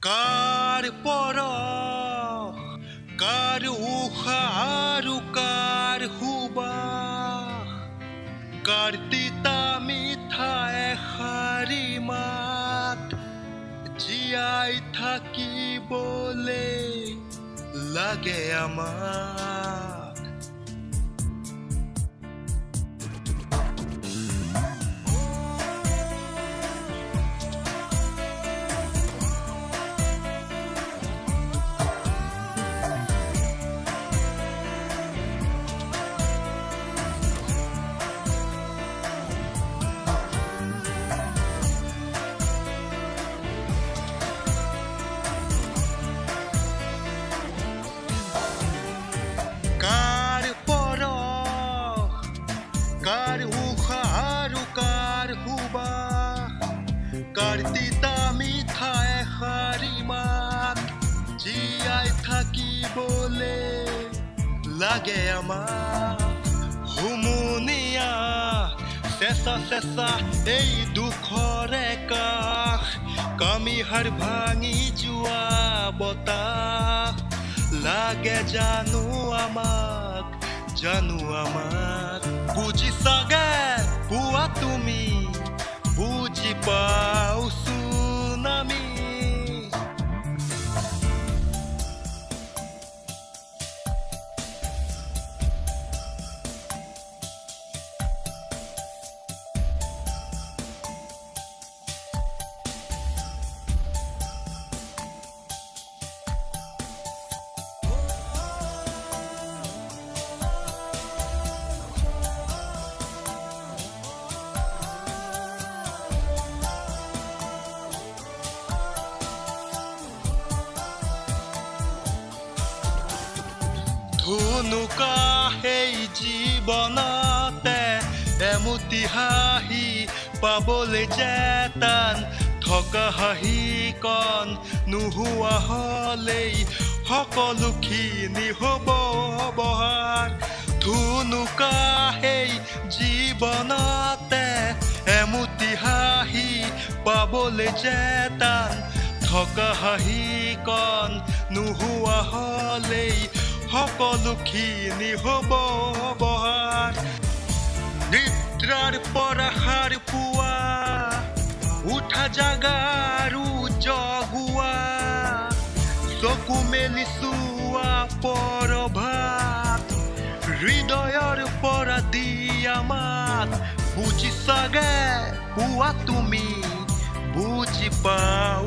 কাৰ পৰশ, কাৰ উশাহ আৰু কাৰ সুবাস, কাৰ তিতা মিঠা এষাৰি মাত, জীয়াই থাকিবলে লাগে আমাক। কাৰ পৰশ, কাৰ উশাহ আৰু কাৰ সুবাস, কাৰ তিতা মিঠা এষাৰি মাত, জীয়াই থাকিবলে লাগে আমাক। হুমুনিয়া চেঁচা চেঁচা এই দুখৰে কাষ, কামিহাৰ ভাঙি যোৱা বতাহ, লাগে জানো আমাক, বুজিছাগে পোৱা তুমি, বুজি পাওচোন আমি। ধুনুকা সেই জীৱনতে এমুঠি হাঁহি পাবলৈ যেতান, থকা হাঁহিকণ নোহোৱা হ'লেই সকলোখিনি হ'ব অৱহাৰ। ধুনুকা সেই জীৱনতে এমুঠি হাঁহি পাবলৈ যেতান, থকা হাঁহিকণ নোহোৱা হ'লেই সকলোখিনি হ'ব অৱহাৰ। নিদ্ৰাৰ পৰা সাৰ পোৱা, উঠা জাগাৰো জগোৱা, চকু মেলি চোৱা পৰভাত, হৃদয়ৰ পৰা দিয়া মাত, বুজিছাগে পোৱা তুমি, বুজি পাও